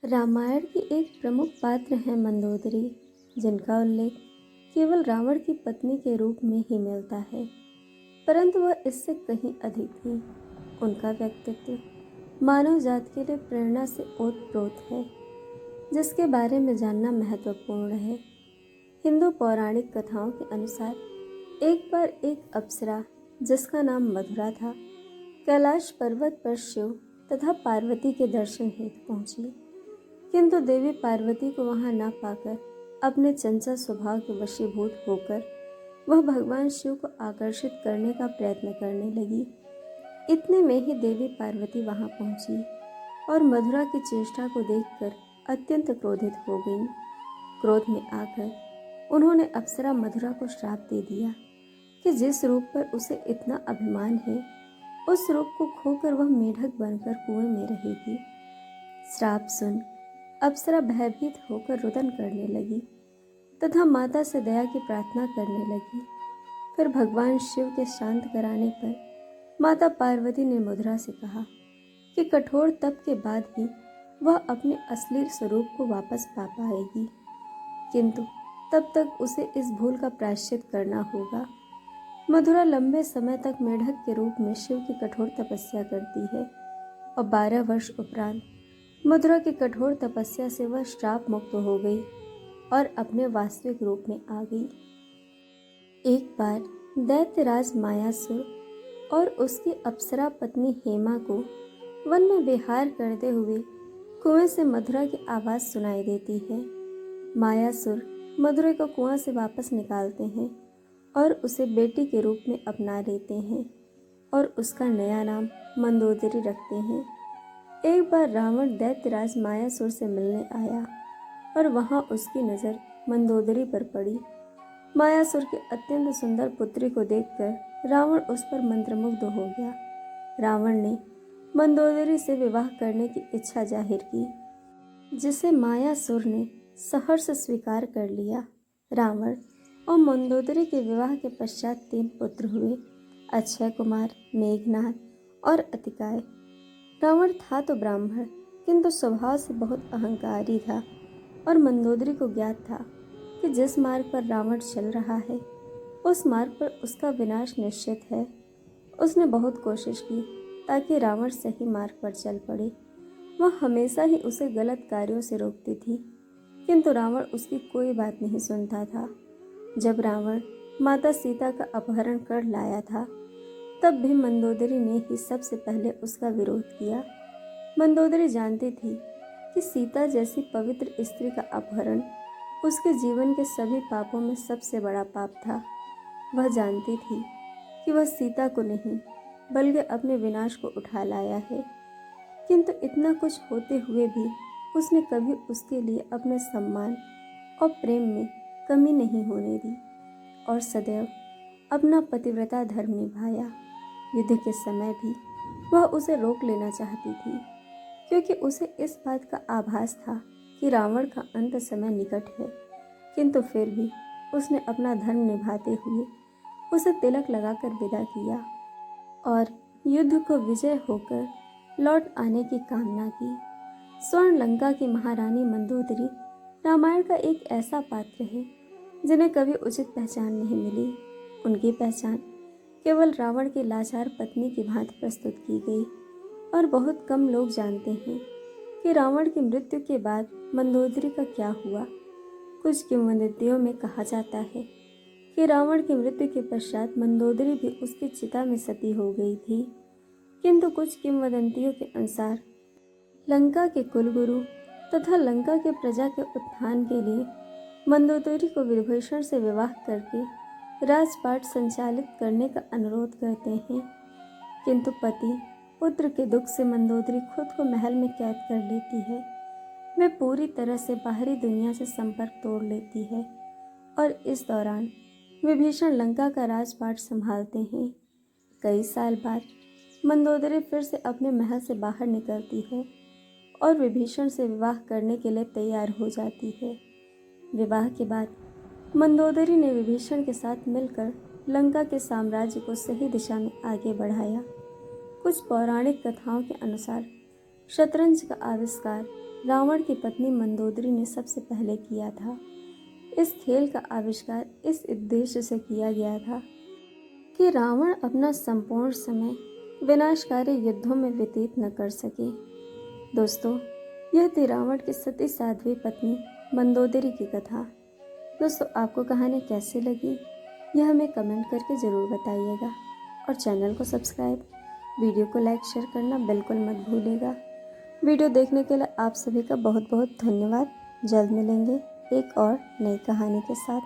रामायण की एक प्रमुख पात्र है मंदोदरी, जिनका उल्लेख केवल रावण की पत्नी के रूप में ही मिलता है, परंतु वह इससे कहीं अधिक थी। उनका व्यक्तित्व मानव जाति के लिए प्रेरणा से ओतप्रोत है, जिसके बारे में जानना महत्वपूर्ण है। हिंदू पौराणिक कथाओं के अनुसार एक बार एक अप्सरा, जिसका नाम मधुरा था, कैलाश पर्वत पर शिव तथा पार्वती के दर्शन हेतु पहुंची, किंतु देवी पार्वती को वहां न पाकर अपने चंचल स्वभाव के वशीभूत होकर वह भगवान शिव को आकर्षित करने का प्रयत्न करने लगी। इतने में ही देवी पार्वती वहां पहुंची और मधुरा की चेष्टा को देखकर अत्यंत क्रोधित हो गईं। क्रोध में आकर उन्होंने अप्सरा मधुरा को श्राप दे दिया कि जिस रूप पर उसे इतना अभिमान है, उस रूप को खोकर वह मेढक बनकर कुएं में रहेगी। श्राप सुन अप्सरा भयभीत होकर रुदन करने लगी तथा माता से दया की प्रार्थना करने लगी। फिर भगवान शिव के शांत कराने पर माता पार्वती ने मधुरा से कहा कि कठोर तप के बाद ही वह अपने असली स्वरूप को वापस पा पाएगी, किंतु तब तक उसे इस भूल का प्रायश्चित करना होगा। मधुरा लंबे समय तक मेढक के रूप में शिव की कठोर तपस्या करती है और 12 वर्ष उपरांत मधुरा की कठोर तपस्या से वह श्राप मुक्त हो गई और अपने वास्तविक रूप में आ गई। एक बार दैत्यराज मायासुर और उसकी अप्सरा पत्नी हेमा को वन में विहार करते हुए कुएं से मधुरा की आवाज़ सुनाई देती है। मायासुर मधुरा को कुआं से वापस निकालते हैं और उसे बेटी के रूप में अपना लेते हैं और उसका नया नाम मंदोदरी रखते हैं। एक बार रावण दैत्यराज मायासुर से मिलने आया और वहां उसकी नज़र मंदोदरी पर पड़ी। मायासुर की अत्यंत सुंदर पुत्री को देखकर रावण उस पर मंत्रमुग्ध हो गया। रावण ने मंदोदरी से विवाह करने की इच्छा जाहिर की, जिसे मायासुर ने सहर्ष स्वीकार कर लिया। रावण और मंदोदरी के विवाह के पश्चात 3 पुत्र हुए, अक्षय कुमार, मेघनाद और अतिकाय। रावण था तो ब्राह्मण, किंतु स्वभाव से बहुत अहंकारी था और मंदोदरी को ज्ञात था कि जिस मार्ग पर रावण चल रहा है, उस मार्ग पर उसका विनाश निश्चित है। उसने बहुत कोशिश की ताकि रावण सही मार्ग पर चल पड़े। वह हमेशा ही उसे गलत कार्यों से रोकती थी, किंतु रावण उसकी कोई बात नहीं सुनता था। जब रावण माता सीता का अपहरण कर लाया था, तब भी मंदोदरी ने ही सबसे पहले उसका विरोध किया। मंदोदरी जानती थी कि सीता जैसी पवित्र स्त्री का अपहरण उसके जीवन के सभी पापों में सबसे बड़ा पाप था। वह जानती थी कि वह सीता को नहीं बल्कि अपने विनाश को उठा लाया है, किंतु इतना कुछ होते हुए भी उसने कभी उसके लिए अपने सम्मान और प्रेम में कमी नहीं होने दी और सदैव अपना पतिव्रता धर्म निभाया। युद्ध के समय भी वह उसे रोक लेना चाहती थी, क्योंकि उसे इस बात का आभास था कि रावण का अंत समय निकट है, किंतु फिर भी उसने अपना धर्म निभाते हुए उसे तिलक लगाकर विदा किया और युद्ध को विजय होकर लौट आने की कामना की। स्वर्ण लंका की महारानी मंदोदरी रामायण का एक ऐसा पात्र है जिन्हें कभी उचित पहचान नहीं मिली। उनकी पहचान केवल रावण की लाचार पत्नी की भांति प्रस्तुत की गई और बहुत कम लोग जानते हैं कि रावण की मृत्यु के बाद मंदोदरी का क्या हुआ। कुछ किंवदंतियों में कहा जाता है कि रावण की मृत्यु के पश्चात मंदोदरी भी उसकी चिता में सती हो गई थी, किंतु कुछ किंवदंतियों के अनुसार लंका के कुलगुरु तथा लंका के प्रजा के उत्थान के लिए मंदोदरी को विभीषण से विवाह करके राजपाट संचालित करने का अनुरोध करते हैं, किंतु पति पुत्र के दुख से मंदोदरी खुद को महल में कैद कर लेती है। वे पूरी तरह से बाहरी दुनिया से संपर्क तोड़ लेती है और इस दौरान विभीषण लंका का राजपाट संभालते हैं। कई साल बाद मंदोदरी फिर से अपने महल से बाहर निकलती है और विभीषण से विवाह करने के लिए तैयार हो जाती है। विवाह के बाद मंदोदरी ने विभीषण के साथ मिलकर लंका के साम्राज्य को सही दिशा में आगे बढ़ाया। कुछ पौराणिक कथाओं के अनुसार शतरंज का आविष्कार रावण की पत्नी मंदोदरी ने सबसे पहले किया था। इस खेल का आविष्कार इस उद्देश्य से किया गया था कि रावण अपना संपूर्ण समय विनाशकारी युद्धों में व्यतीत न कर सके। दोस्तों, यह थी रावण की सती साध्वी पत्नी मंदोदरी की कथा। दोस्तों, आपको कहानी कैसी लगी यह हमें कमेंट करके ज़रूर बताइएगा और चैनल को सब्सक्राइब, वीडियो को लाइक शेयर करना बिल्कुल मत भूलिएगा। वीडियो देखने के लिए आप सभी का बहुत बहुत धन्यवाद। जल्द मिलेंगे एक और नई कहानी के साथ।